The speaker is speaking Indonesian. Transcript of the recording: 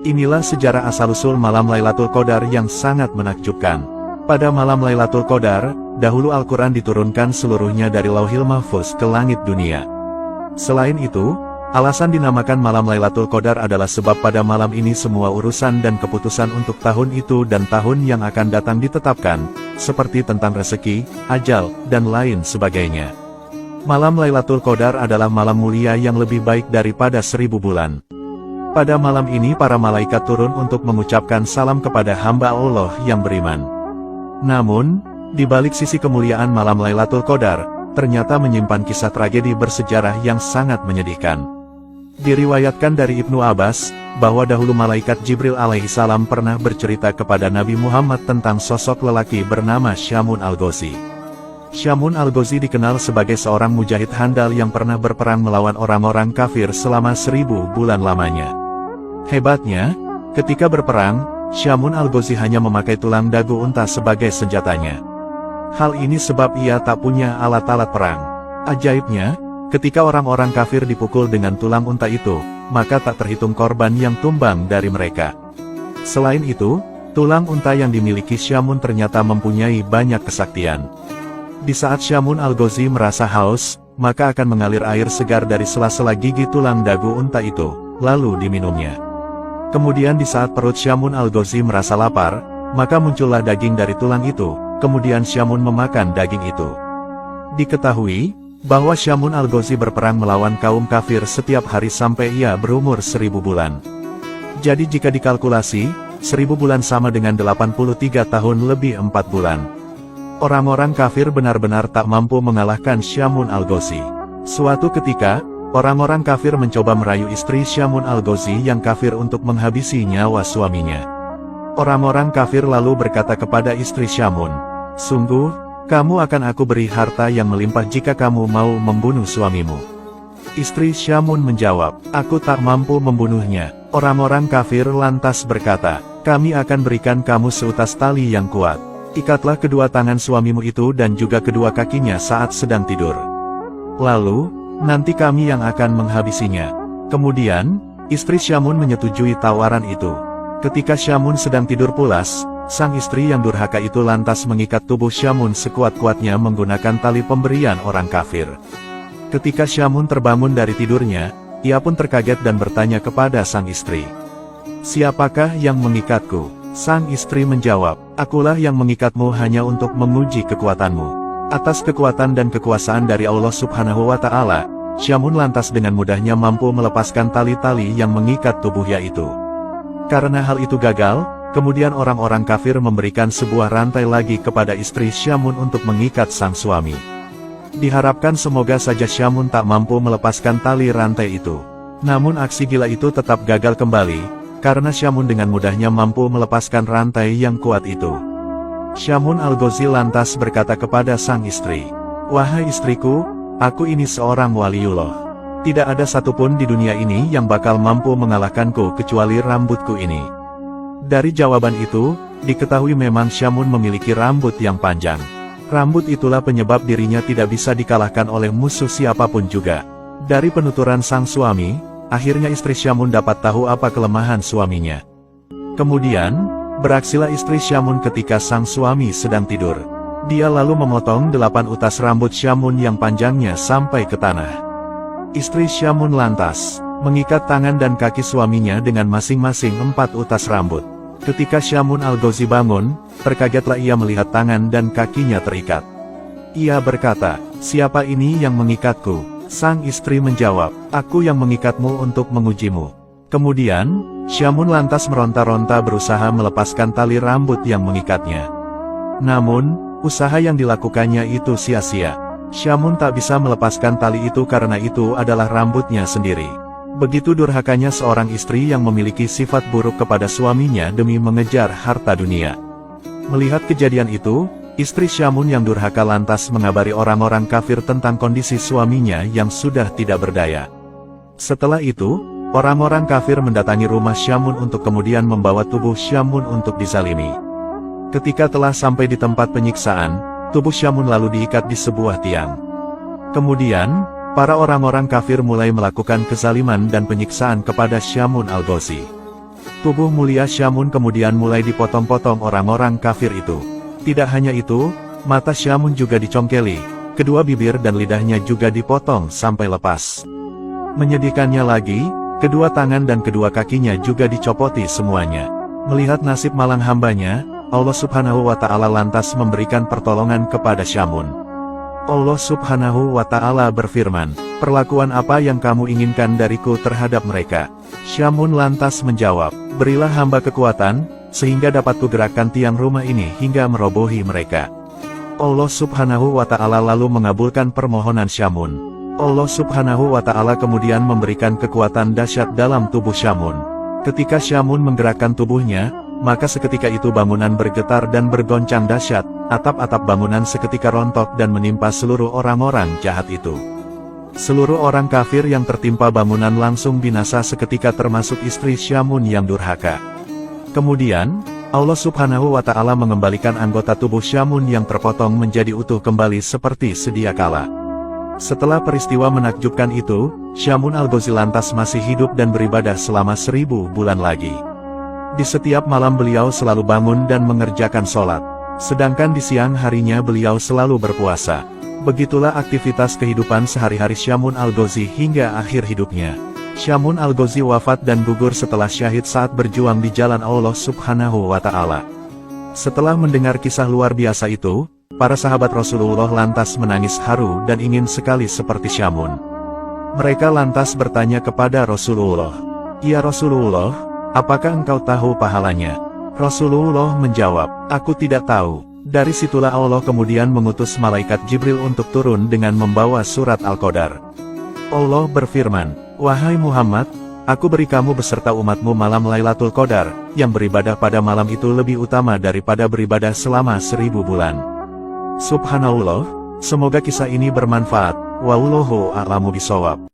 Inilah sejarah asal-usul malam Lailatul Qadar yang sangat menakjubkan. Pada malam Lailatul Qadar, dahulu Al-Quran diturunkan seluruhnya dari Lauhil Mahfuz ke langit dunia. Selain itu, alasan dinamakan malam Lailatul Qadar adalah sebab pada malam ini semua urusan dan keputusan untuk tahun itu dan tahun yang akan datang ditetapkan, seperti tentang rezeki, ajal, dan lain sebagainya. Malam Lailatul Qadar adalah malam mulia yang lebih baik daripada 1000 bulan. Pada malam ini para malaikat turun untuk mengucapkan salam kepada hamba Allah yang beriman. Namun, di balik sisi kemuliaan malam Lailatul Qadar, ternyata menyimpan kisah tragedi bersejarah yang sangat menyedihkan. Diriwayatkan dari Ibnu Abbas, bahwa dahulu malaikat Jibril alaihissalam pernah bercerita kepada Nabi Muhammad tentang sosok lelaki bernama Syamun al-Ghazi. Syamun al-Ghazi dikenal sebagai seorang mujahid handal yang pernah berperang melawan orang-orang kafir selama 1000 bulan lamanya. Hebatnya, ketika berperang, Syamun al-Ghazi hanya memakai tulang dagu unta sebagai senjatanya. Hal ini sebab ia tak punya alat-alat perang. Ajaibnya, ketika orang-orang kafir dipukul dengan tulang unta itu, maka tak terhitung korban yang tumbang dari mereka. Selain itu, tulang unta yang dimiliki Syamun ternyata mempunyai banyak kesaktian. Di saat Syamun al-Ghazi merasa haus, maka akan mengalir air segar dari sela-sela gigi tulang dagu unta itu, lalu diminumnya. Kemudian di saat perut Syamun al-Ghazi merasa lapar, maka muncullah daging dari tulang itu, kemudian Syamun memakan daging itu. Diketahui, bahwa Syamun al-Ghazi berperang melawan kaum kafir setiap hari sampai ia berumur 1000 bulan. Jadi jika dikalkulasi, 1000 bulan sama dengan 83 tahun lebih 4 bulan. Orang-orang kafir benar-benar tak mampu mengalahkan Syamun al-Ghazi. Suatu ketika, orang-orang kafir mencoba merayu istri Syamun al-Ghazi yang kafir untuk menghabisi nyawa suaminya. Orang-orang kafir lalu berkata kepada istri Syamun, "Sungguh, kamu akan aku beri harta yang melimpah jika kamu mau membunuh suamimu." Istri Syamun menjawab, "Aku tak mampu membunuhnya." Orang-orang kafir lantas berkata, "Kami akan berikan kamu seutas tali yang kuat. Ikatlah kedua tangan suamimu itu dan juga kedua kakinya saat sedang tidur. Lalu, nanti kami yang akan menghabisinya." Kemudian, istri Syamun menyetujui tawaran itu. Ketika Syamun sedang tidur pulas, sang istri yang durhaka itu lantas mengikat tubuh Syamun sekuat-kuatnya menggunakan tali pemberian orang kafir. Ketika Syamun terbangun dari tidurnya, ia pun terkaget dan bertanya kepada sang istri, "Siapakah yang mengikatku?" Sang istri menjawab, "Akulah yang mengikatmu hanya untuk menguji kekuatanmu." Atas kekuatan dan kekuasaan dari Allah Subhanahu wa Ta'ala, Syamun lantas dengan mudahnya mampu melepaskan tali-tali yang mengikat tubuhnya itu. Karena hal itu gagal, kemudian orang-orang kafir memberikan sebuah rantai lagi kepada istri Syamun untuk mengikat sang suami. Diharapkan semoga saja Syamun tak mampu melepaskan tali rantai itu. Namun aksi gila itu tetap gagal kembali, karena Syamun dengan mudahnya mampu melepaskan rantai yang kuat itu. Syamun al-Ghazi lantas berkata kepada sang istri, "Wahai istriku, aku ini seorang waliullah. Tidak ada satupun di dunia ini yang bakal mampu mengalahkanku kecuali rambutku ini." Dari jawaban itu, diketahui memang Syamun memiliki rambut yang panjang. Rambut itulah penyebab dirinya tidak bisa dikalahkan oleh musuh siapapun juga. Dari penuturan sang suami, akhirnya istri Syamun dapat tahu apa kelemahan suaminya. Kemudian, beraksilah istri Syamun ketika sang suami sedang tidur. Dia lalu memotong 8 utas rambut Syamun yang panjangnya sampai ke tanah. Istri Syamun lantas mengikat tangan dan kaki suaminya dengan masing-masing 4 utas rambut. Ketika Syamun al-Ghazi bangun, terkagetlah ia melihat tangan dan kakinya terikat. Ia berkata, "Siapa ini yang mengikatku?" Sang istri menjawab, "Aku yang mengikatmu untuk mengujimu." Kemudian, Syamun lantas meronta-ronta berusaha melepaskan tali rambut yang mengikatnya. Namun, usaha yang dilakukannya itu sia-sia. Syamun tak bisa melepaskan tali itu karena itu adalah rambutnya sendiri. Begitu durhakanya seorang istri yang memiliki sifat buruk kepada suaminya demi mengejar harta dunia. Melihat kejadian itu, istri Syamun yang durhaka lantas mengabari orang-orang kafir tentang kondisi suaminya yang sudah tidak berdaya. Setelah itu, orang-orang kafir mendatangi rumah Syamun untuk kemudian membawa tubuh Syamun untuk dizalimi. Ketika telah sampai di tempat penyiksaan, tubuh Syamun lalu diikat di sebuah tiang. Kemudian, para orang-orang kafir mulai melakukan kezaliman dan penyiksaan kepada Syamun al-Ghazi. Tubuh mulia Syamun kemudian mulai dipotong-potong orang-orang kafir itu. Tidak hanya itu, mata Syamun juga dicongkeli, kedua bibir dan lidahnya juga dipotong sampai lepas. Menyedihkannya lagi, kedua tangan dan kedua kakinya juga dicopoti semuanya. Melihat nasib malang hambanya, Allah Subhanahu wa Ta'ala lantas memberikan pertolongan kepada Syamun. Allah Subhanahu wa Ta'ala berfirman, "Perlakuan apa yang kamu inginkan dariku terhadap mereka?" Syamun lantas menjawab, "Berilah hamba kekuatan, sehingga dapat kugerakkan tiang rumah ini hingga merobohi mereka." Allah Subhanahu wa Ta'ala lalu mengabulkan permohonan Syamun. Allah Subhanahu wa Ta'ala kemudian memberikan kekuatan dahsyat dalam tubuh Syamun. Ketika Syamun menggerakkan tubuhnya, maka seketika itu bangunan bergetar dan bergoncang dahsyat, atap-atap bangunan seketika rontok dan menimpa seluruh orang-orang jahat itu. Seluruh orang kafir yang tertimpa bangunan langsung binasa seketika termasuk istri Syamun yang durhaka. Kemudian, Allah Subhanahu wa Ta'ala mengembalikan anggota tubuh Syamun yang terpotong menjadi utuh kembali seperti sedia kala. Setelah peristiwa menakjubkan itu, Syamun al-Ghazi lantas masih hidup dan beribadah selama 1000 bulan lagi. Di setiap malam beliau selalu bangun dan mengerjakan sholat. Sedangkan di siang harinya beliau selalu berpuasa. Begitulah aktivitas kehidupan sehari-hari Syamun al-Ghazi hingga akhir hidupnya. Syamun al-Ghazi wafat dan gugur setelah syahid saat berjuang di jalan Allah Subhanahu wa Ta'ala. Setelah mendengar kisah luar biasa itu, para sahabat Rasulullah lantas menangis haru dan ingin sekali seperti Syamun. Mereka lantas bertanya kepada Rasulullah, "Ya Rasulullah, apakah engkau tahu pahalanya?" Rasulullah menjawab, "Aku tidak tahu." Dari situlah Allah kemudian mengutus malaikat Jibril untuk turun dengan membawa surat Al-Qadar. Allah berfirman, "Wahai Muhammad, aku beri kamu beserta umatmu malam Lailatul Qadar, yang beribadah pada malam itu lebih utama daripada beribadah selama 1000 bulan. Subhanallah, semoga kisah ini bermanfaat. Wallahu a'lamu bishawab.